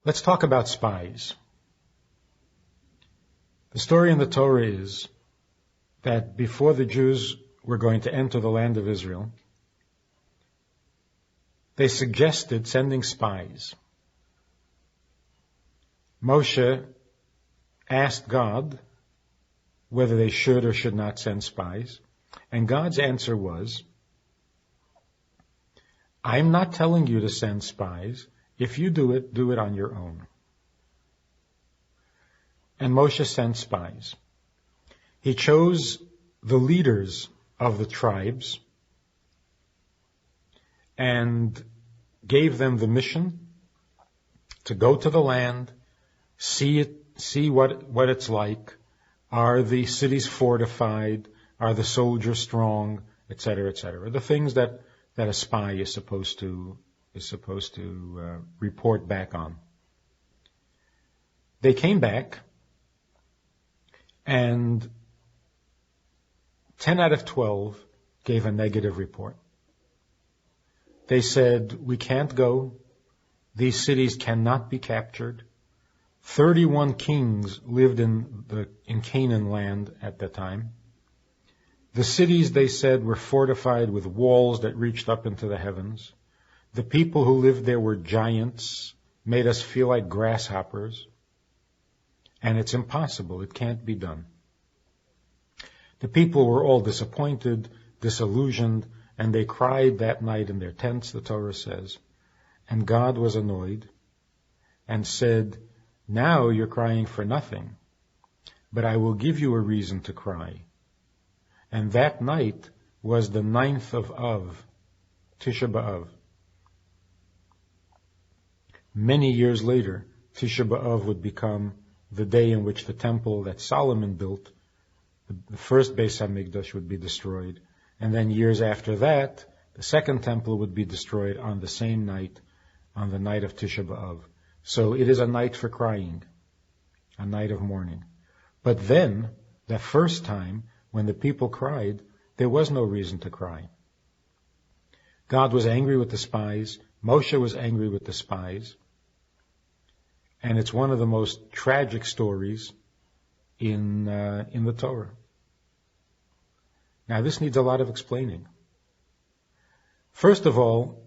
Let's talk about spies. The story in the Torah is that before the Jews were going to enter the land of Israel, they suggested sending spies. Moshe asked God whether they should or should not send spies, and God's answer was, I'm not telling you to send spies. If you do it on your own. And Moshe sent spies. He chose the leaders of the tribes and gave them the mission to go to the land, see what it's like. Are the cities fortified? Are the soldiers strong? Etc., etc. The things that a spy is supposed to report back on. They came back, and 10 out of 12 gave a negative report. They said, we can't go. These cities cannot be captured. 31 kings lived in Canaan land at the time. The cities, they said, were fortified with walls that reached up into the heavens. The people who lived there were giants, made us feel like grasshoppers. And it's impossible. It can't be done. The people were all disappointed, disillusioned, and they cried that night in their tents, the Torah says. And God was annoyed and said, now you're crying for nothing, but I will give you a reason to cry. And that night was the 9th of Av, Tisha B'Av. Many years later, Tisha B'Av would become the day in which the temple that Solomon built, the first Beis HaMikdash, would be destroyed. And then years after that, the second temple would be destroyed on the same night, on the night of Tisha B'Av. So it is a night for crying, a night of mourning. But then, the first time, when the people cried, there was no reason to cry. God was angry with the spies. Moshe was angry with the spies. And it's one of the most tragic stories in the Torah. Now, this needs a lot of explaining. First of all,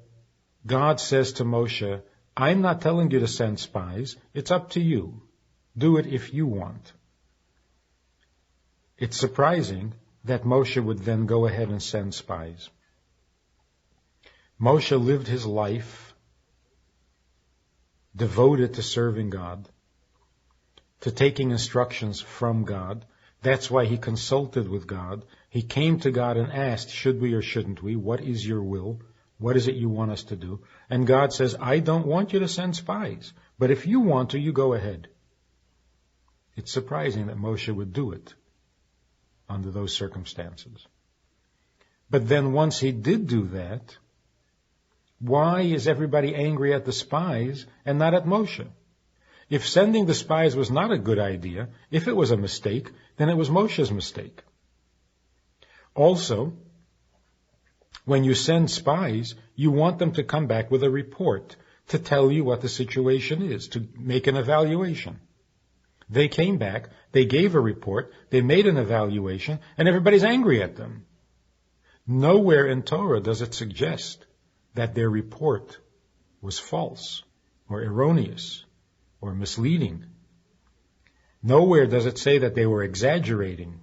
God says to Moshe, I'm not telling you to send spies. It's up to you. Do it if you want. It's surprising that Moshe would then go ahead and send spies. Moshe lived his life devoted to serving God, to taking instructions from God. That's why he consulted with God. He came to God and asked, should we or shouldn't we? What is your will? What is it you want us to do? And God says, I don't want you to send spies, but if you want to, you go ahead. It's surprising that Moshe would do it under those circumstances. But then once he did do that, why is everybody angry at the spies and not at Moshe? If sending the spies was not a good idea, if it was a mistake, then it was Moshe's mistake. Also, when you send spies, you want them to come back with a report to tell you what the situation is, to make an evaluation. They came back, they gave a report, they made an evaluation, and everybody's angry at them. Nowhere in Torah does it suggest that their report was false or erroneous or misleading. Nowhere does it say that they were exaggerating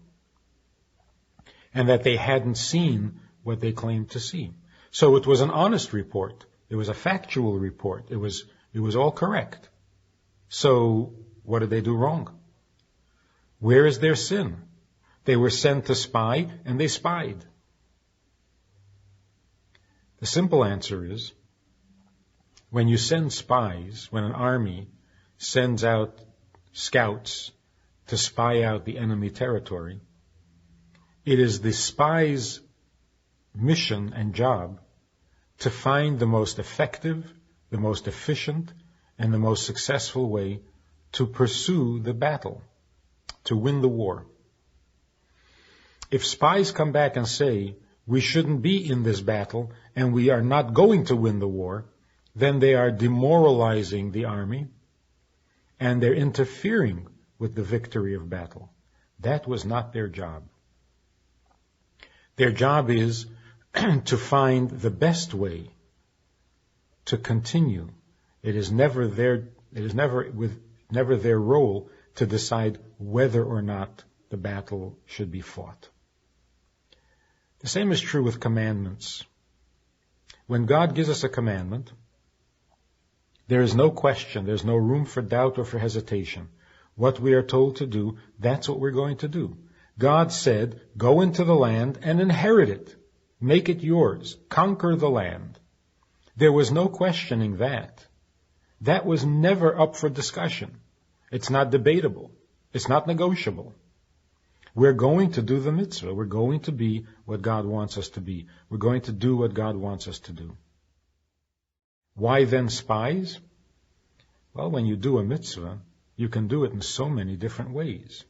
and that they hadn't seen what they claimed to see. So it was an honest report. It was a factual report. It was all correct. So what did they do wrong? Where is their sin? They were sent to spy and they spied. The simple answer is, when you send spies, when an army sends out scouts to spy out the enemy territory, it is the spy's mission and job to find the most effective, the most efficient, and the most successful way to pursue the battle, to win the war. If spies come back and say, we shouldn't be in this battle and we are not going to win the war, then they are demoralizing the army and they're interfering with the victory of battle. That was not their job. Their job is to find the best way to continue. It is never their role to decide whether or not the battle should be fought. The same is true with commandments. When God gives us a commandment, there is no question, there's no room for doubt or for hesitation. What we are told to do, that's what we're going to do. God said, go into the land and inherit it. Make it yours. Conquer the land. There was no questioning that. That was never up for discussion. It's not debatable. It's not negotiable. We're going to do the mitzvah. We're going to be what God wants us to be. We're going to do what God wants us to do. Why then spies? Well, when you do a mitzvah, you can do it in so many different ways,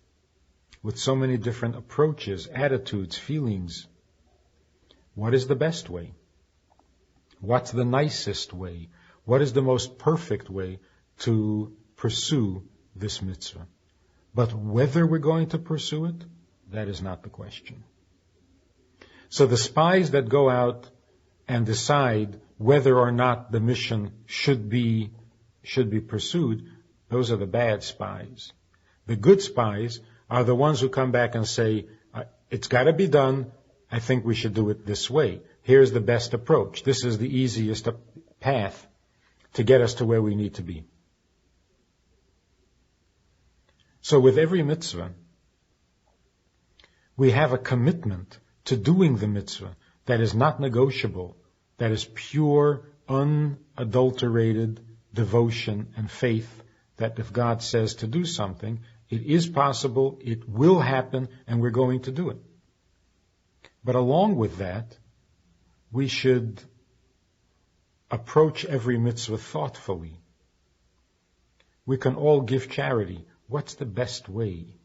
with so many different approaches, attitudes, feelings. What is the best way? What's the nicest way? What is the most perfect way to pursue this mitzvah? But whether we're going to pursue it, that is not the question. So the spies that go out and decide whether or not the mission should be pursued, those are the bad spies. The good spies are the ones who come back and say, it's got to be done. I think we should do it this way. Here's the best approach. This is the easiest path to get us to where we need to be. So with every mitzvah, we have a commitment to doing the mitzvah that is not negotiable, that is pure, unadulterated devotion and faith, that if God says to do something, it is possible, it will happen, and we're going to do it. But along with that, we should approach every mitzvah thoughtfully. We can all give charity. What's the best way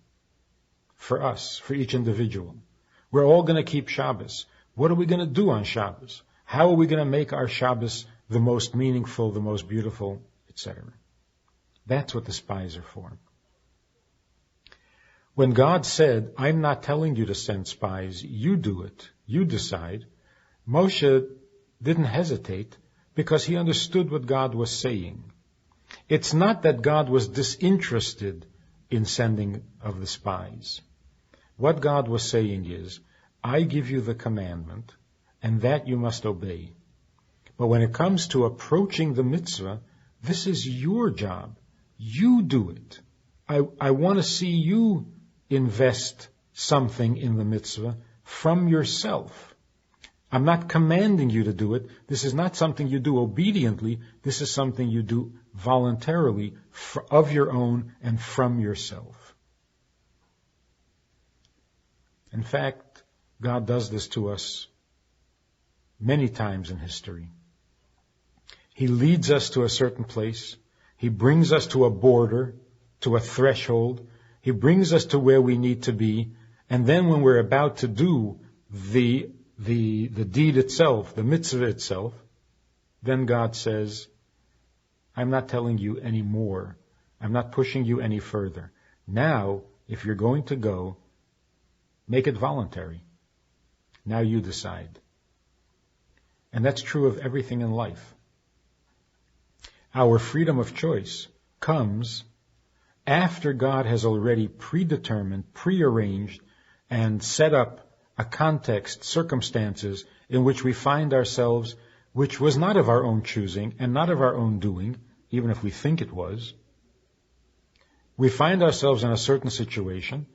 for us, for each individual? We're all going to keep Shabbos. What are we going to do on Shabbos? How are we going to make our Shabbos the most meaningful, the most beautiful, etc.? That's what the spies are for. When God said, I'm not telling you to send spies, you do it, you decide, Moshe didn't hesitate because he understood what God was saying. It's not that God was disinterested in sending of the spies. What God was saying is, I give you the commandment, and that you must obey. But when it comes to approaching the mitzvah, this is your job. You do it. I want to see you invest something in the mitzvah from yourself. I'm not commanding you to do it. This is not something you do obediently. This is something you do voluntarily, of your own and from yourself. In fact, God does this to us many times in history. He leads us to a certain place. He brings us to a border, to a threshold. He brings us to where we need to be. And then when we're about to do the deed itself, the mitzvah itself, then God says, I'm not telling you any more. I'm not pushing you any further. Now, if you're going to go, make it voluntary. Now you decide. And that's true of everything in life. Our freedom of choice comes after God has already predetermined, prearranged, and set up a context, circumstances in which we find ourselves, which was not of our own choosing and not of our own doing, even if we think it was. We find ourselves in a certain situation.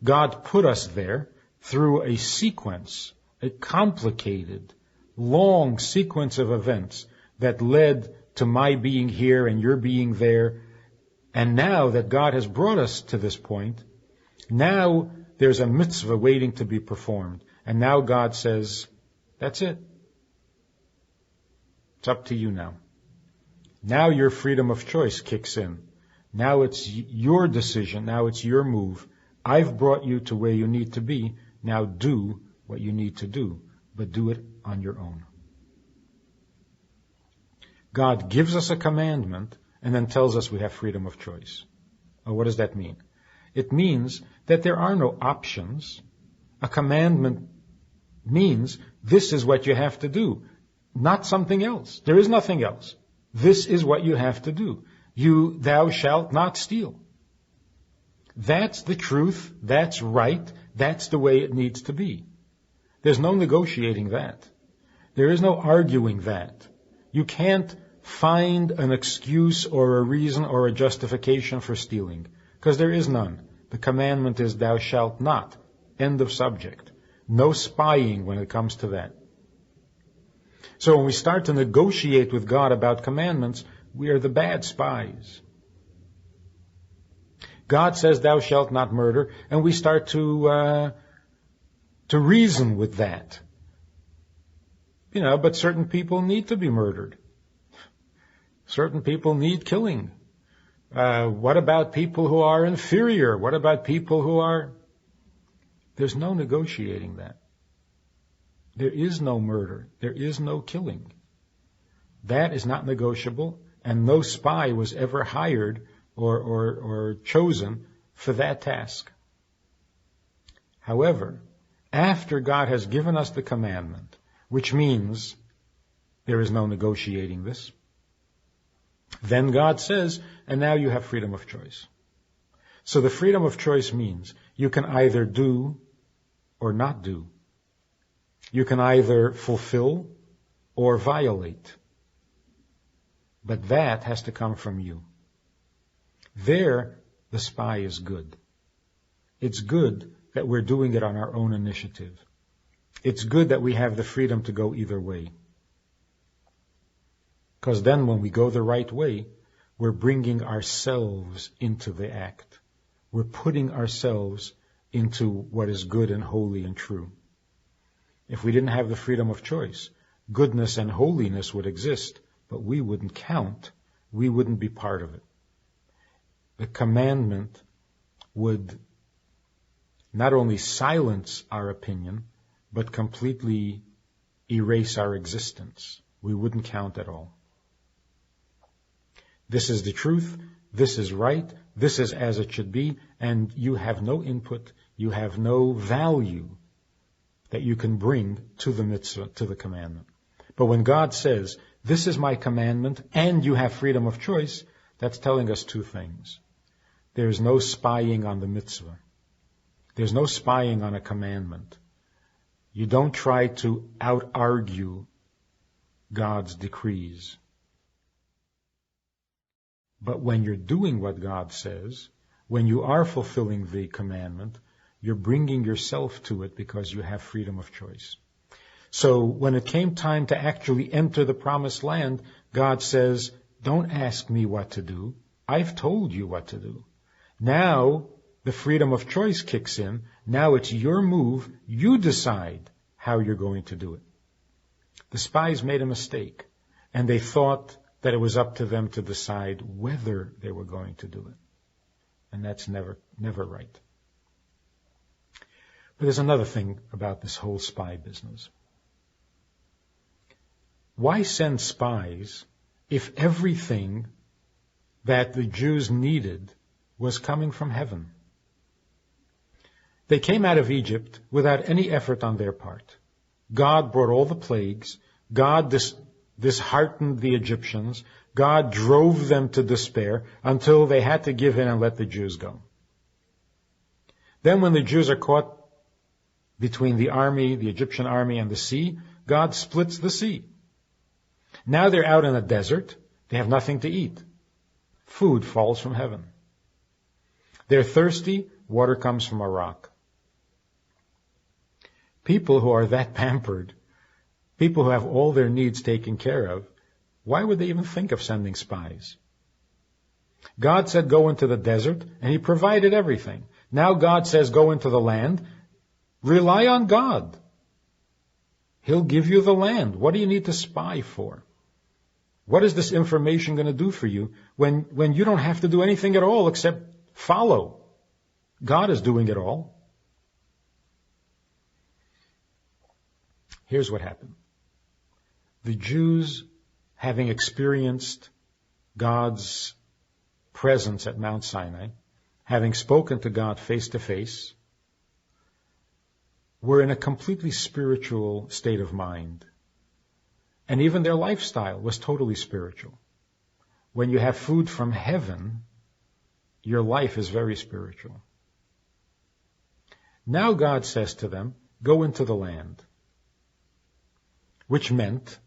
God put us there through a sequence, a complicated, long sequence of events that led to my being here and your being there. And now that God has brought us to this point, now there's a mitzvah waiting to be performed. And now God says, that's it. It's up to you now. Now your freedom of choice kicks in. Now it's your decision. Now it's your move. I've brought you to where you need to be. Now do what you need to do, but do it on your own. God gives us a commandment and then tells us we have freedom of choice. What does that mean? It means that there are no options. A commandment means this is what you have to do, not something else. There is nothing else. This is what you have to do. Thou shalt not steal. That's the truth. That's right. That's the way it needs to be. There's no negotiating that. There is no arguing that. You can't find an excuse or a reason or a justification for stealing, because there is none. The commandment is thou shalt not. End of subject. No spying when it comes to that. So when we start to negotiate with God about commandments, we are the bad spies. God says thou shalt not murder, and we start to reason with that. But certain people need to be murdered. Certain people need killing. What about people who are inferior? What about people who are... There's no negotiating that. There is no murder. There is no killing. That is not negotiable, and no spy was ever hired or chosen for that task. However, after God has given us the commandment, which means there is no negotiating this, then God says, and now you have freedom of choice. So the freedom of choice means you can either do or not do. You can either fulfill or violate. But that has to come from you. There, the spy is good. It's good that we're doing it on our own initiative. It's good that we have the freedom to go either way. Because then when we go the right way, we're bringing ourselves into the act. We're putting ourselves into what is good and holy and true. If we didn't have the freedom of choice, goodness and holiness would exist, but we wouldn't count. We wouldn't be part of it. The commandment would not only silence our opinion, but completely erase our existence. We wouldn't count at all. This is the truth, this is right, this is as it should be, and you have no input, you have no value that you can bring to the mitzvah, to the commandment. But when God says, this is my commandment, and you have freedom of choice, that's telling us two things. There's no spying on the mitzvah. There's no spying on a commandment. You don't try to out-argue God's decrees. But when you're doing what God says, when you are fulfilling the commandment, you're bringing yourself to it because you have freedom of choice. So when it came time to actually enter the promised land, God says, don't ask me what to do. I've told you what to do. Now the freedom of choice kicks in. Now it's your move. You decide how you're going to do it. The spies made a mistake, and they thought that it was up to them to decide whether they were going to do it. And that's never right. But there's another thing about this whole spy business. Why send spies if everything that the Jews needed was coming from heaven? They came out of Egypt without any effort on their part. God brought all the plagues. God disheartened the Egyptians. God drove them to despair until they had to give in and let the Jews go. Then when the Jews are caught between the army, the Egyptian army, and the sea, God splits the sea. Now they're out in a desert. They have nothing to eat. Food falls from heaven. They're thirsty. Water comes from a rock. People who are that pampered, people who have all their needs taken care of, why would they even think of sending spies? God said go into the desert, and He provided everything. Now God says go into the land. Rely on God. He'll give you the land. What do you need to spy for? What is this information going to do for you when you don't have to do anything at all except follow? God is doing it all. Here's what happened. The Jews, having experienced God's presence at Mount Sinai, having spoken to God face to face, were in a completely spiritual state of mind. And even their lifestyle was totally spiritual. When you have food from heaven, your life is very spiritual. Now God says to them, go into the land. Which meant,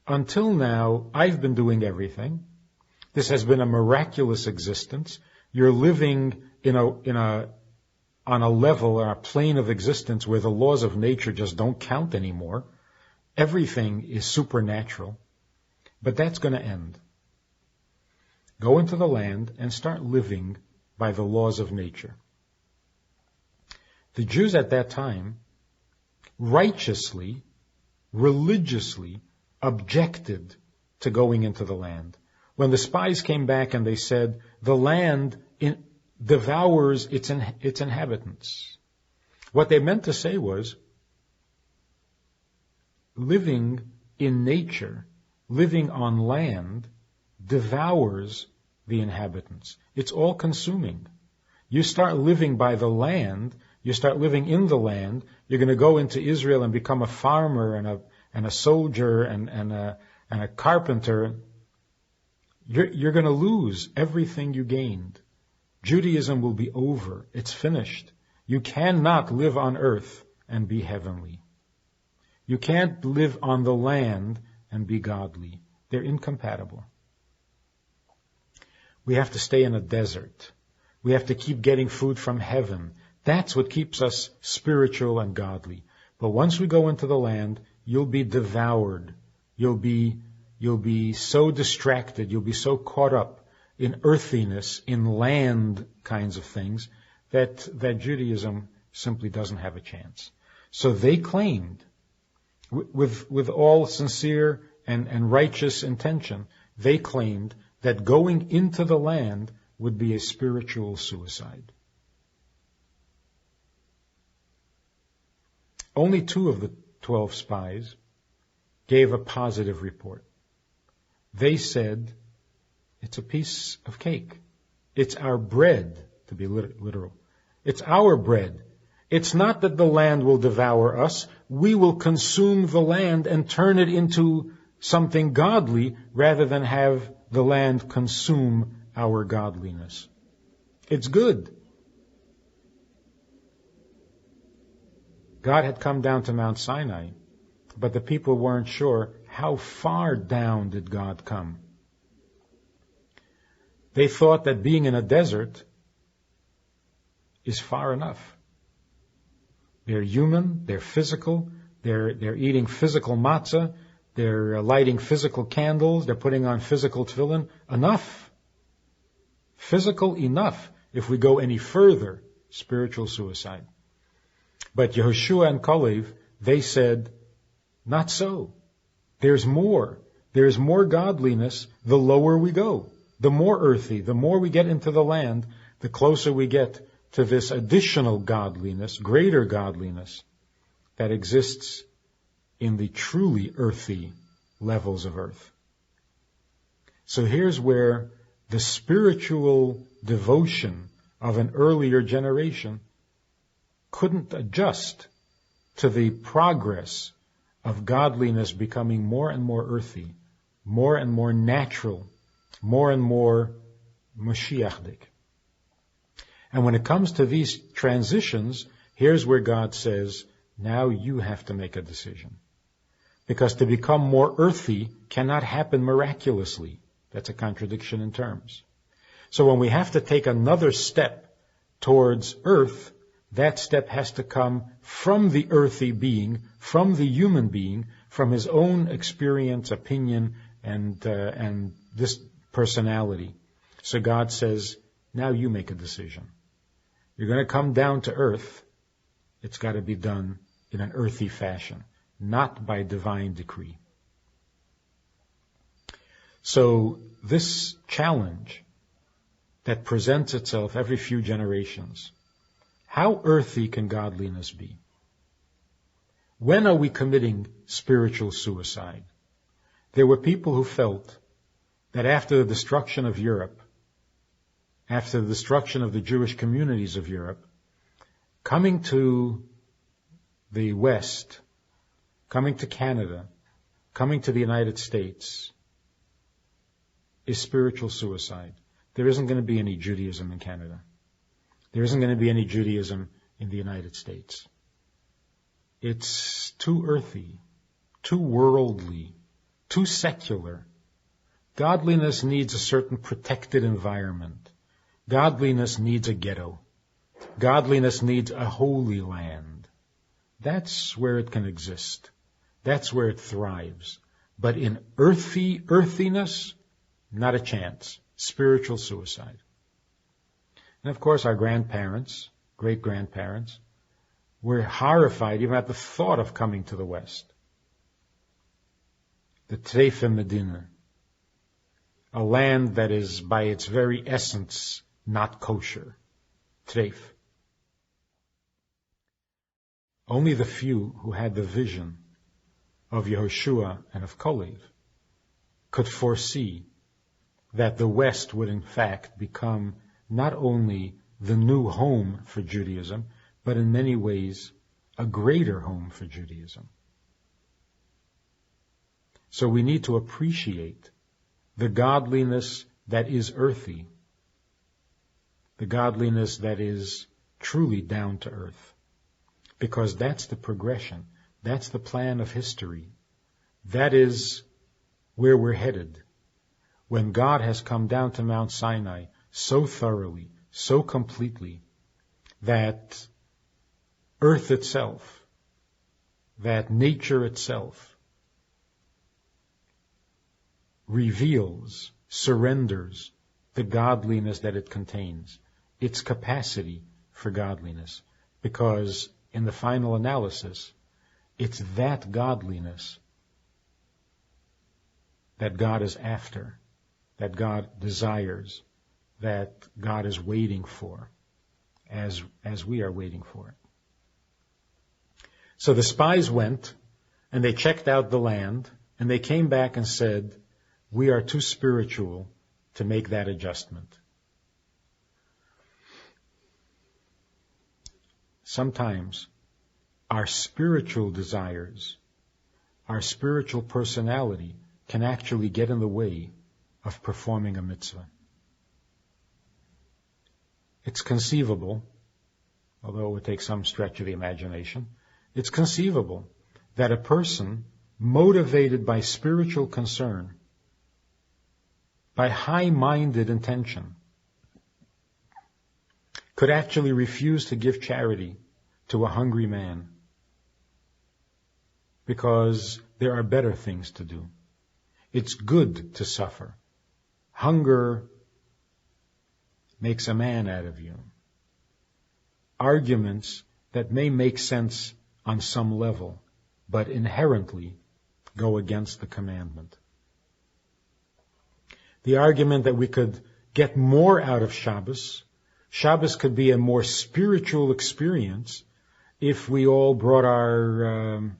until now, I've been doing everything. This has been a miraculous existence. You're living on a level, on a plane of existence where the laws of nature just don't count anymore. Everything is supernatural. But that's going to end. Go into the land and start living by the laws of nature. The Jews at that time righteously, religiously objected to going into the land. When the spies came back and they said, the land devours its inhabitants. What they meant to say was, living in nature, living on land, devours the inhabitants. It's all consuming. You start living by the land, you start living in the land, you're going to go into Israel and become a farmer and a soldier and a carpenter. You're going to lose everything you gained. Judaism will be over. It's finished. You cannot live on earth and be heavenly. You can't live on the land and be godly. They're incompatible. We have to stay in a desert. We have to keep getting food from heaven. That's what keeps us spiritual and godly. But once we go into the land, you'll be devoured. You'll be so distracted. You'll be so caught up in earthiness, in land kinds of things, that Judaism simply doesn't have a chance. So they claimed, with all sincere and righteous intention, they claimed that going into the land would be a spiritual suicide. Only 2 of the 12 spies gave a positive report. They said, it's a piece of cake. It's our bread, to be literal. It's our bread. It's not that the land will devour us. We will consume the land and turn it into something godly rather than have the land consume our godliness. It's good. God had come down to Mount Sinai, but the people weren't sure how far down did God come. They thought that being in a desert is far enough. They're human, they're physical, they're eating physical matzah, they're lighting physical candles, they're putting on physical tefillin. Enough. Physical enough. If we go any further, spiritual suicide. But Yehoshua and Kalev, they said, not so. There's more. There's more godliness the lower we go. The more earthy, the more we get into the land, the closer we get to this additional godliness, greater godliness that exists in the truly earthy levels of earth. So here's where the spiritual devotion of an earlier generation couldn't adjust to the progress of godliness becoming more and more earthy, more and more natural, more and more Mashiachdik. And when it comes to these transitions, here's where God says, now you have to make a decision. Because to become more earthy cannot happen miraculously. That's a contradiction in terms. So when we have to take another step towards earth, that step has to come from the earthy being, from the human being, from his own experience, opinion, and this personality. So God says, now you make a decision. You're going to come down to earth. It's got to be done in an earthy fashion, not by divine decree. So this challenge that presents itself every few generations, how earthy can godliness be? When are we committing spiritual suicide? There were people who felt that after the destruction of Europe, after the destruction of the Jewish communities of Europe, coming to the West, coming to Canada, coming to the United States, is spiritual suicide. There isn't going to be any Judaism in Canada. There isn't going to be any Judaism in the United States. It's too earthy, too worldly, too secular. Godliness needs a certain protected environment. Godliness needs a ghetto. Godliness needs a holy land. That's where it can exist. That's where it thrives. But in earthiness, not a chance. Spiritual suicide. And of course our grandparents, great-grandparents, were horrified even at the thought of coming to the West. The Treif Medina, a land that is by its very essence not kosher. Treif. Only the few who had the vision of Yehoshua and of Kalev could foresee that the West would in fact become not only the new home for Judaism, but in many ways a greater home for Judaism. So we need to appreciate the godliness that is earthy, the godliness that is truly down to earth, because that's the progression, that's the plan of history, that is where we're headed. When God has come down to Mount Sinai so thoroughly, so completely, that earth itself, that nature itself, reveals, surrenders the godliness that it contains, its capacity for godliness, because in the final analysis, it's that godliness that God is after, that God desires, that God is waiting for, as we are waiting for it. So the spies went, and they checked out the land, and they came back and said, we are too spiritual to make that adjustment. Sometimes our spiritual desires, our spiritual personality can actually get in the way of performing a mitzvah. It's conceivable, although it would take some stretch of the imagination, it's conceivable that a person motivated by spiritual concern, by high-minded intention, could actually refuse to give charity to a hungry man because there are better things to do. It's good to suffer. Hunger makes a man out of you. Arguments that may make sense on some level, but inherently go against the commandment. The argument that we could get more out of Shabbos could be a more spiritual experience if we all brought our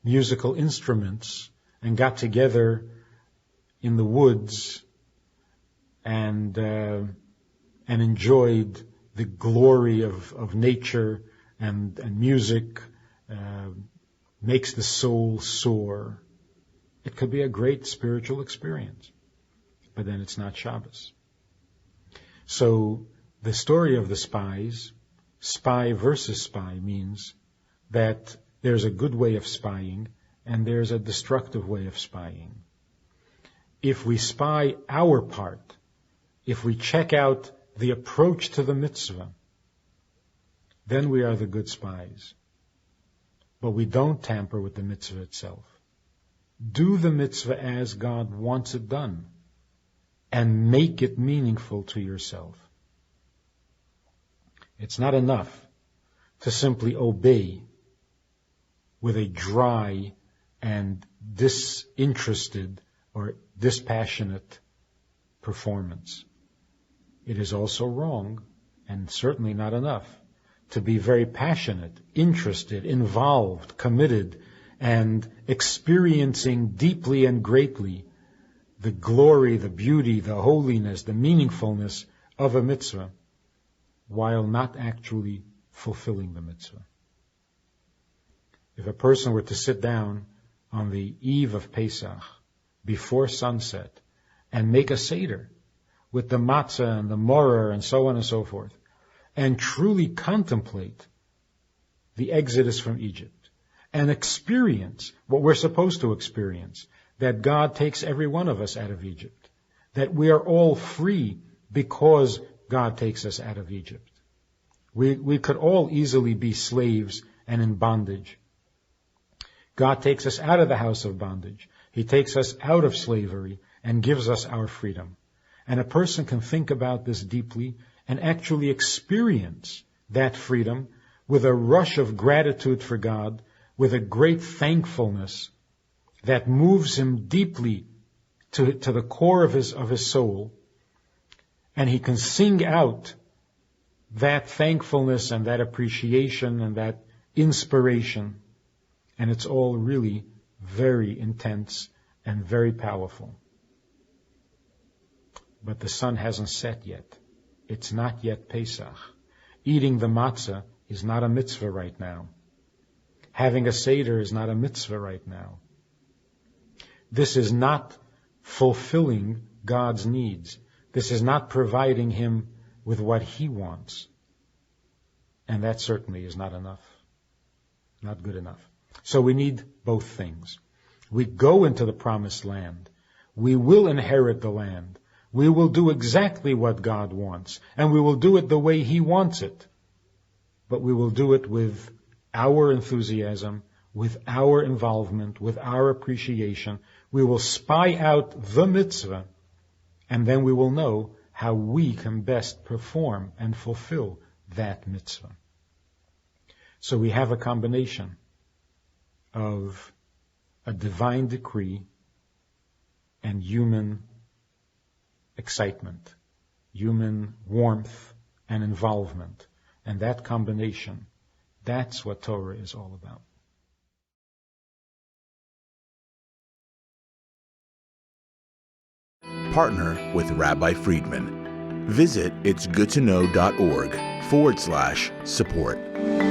musical instruments and got together in the woods and enjoyed the glory of nature and music makes the soul soar. It could be a great spiritual experience, but then it's not Shabbos. So the story of the spies, spy versus spy, means that there's a good way of spying and there's a destructive way of spying. If we spy our part, if we check out the approach to the mitzvah, then we are the good spies. But we don't tamper with the mitzvah itself. Do the mitzvah as God wants it done, and make it meaningful to yourself. It's not enough to simply obey with a dry and disinterested or dispassionate performance. It is also wrong, and certainly not enough, to be very passionate, interested, involved, committed, and experiencing deeply and greatly the glory, the beauty, the holiness, the meaningfulness of a mitzvah while not actually fulfilling the mitzvah. If a person were to sit down on the eve of Pesach, before sunset, and make a seder with the matzah and the moror and so on and so forth, and truly contemplate the exodus from Egypt, and experience what we're supposed to experience, that God takes every one of us out of Egypt, that we are all free because God takes us out of Egypt. We could all easily be slaves and in bondage. God takes us out of the house of bondage. He takes us out of slavery and gives us our freedom. And a person can think about this deeply and actually experience that freedom with a rush of gratitude for God, with a great thankfulness that moves him deeply to the core of his soul. And he can sing out that thankfulness and that appreciation and that inspiration. And it's all really very intense and very powerful. But the sun hasn't set yet. It's not yet Pesach. Eating the matzah is not a mitzvah right now. Having a seder is not a mitzvah right now. This is not fulfilling God's needs. This is not providing him with what he wants. And that certainly is not enough. Not good enough. So we need both things. We go into the promised land. We will inherit the land. We will do exactly what God wants. And we will do it the way he wants it. But we will do it with our enthusiasm, with our involvement, with our appreciation. We will spy out the mitzvah, and then we will know how we can best perform and fulfill that mitzvah. So we have a combination of a divine decree and human excitement, human warmth and involvement. And that combination, that's what Torah is all about. Partner with Rabbi Friedman. Visit itsgoodtoknow.org/support.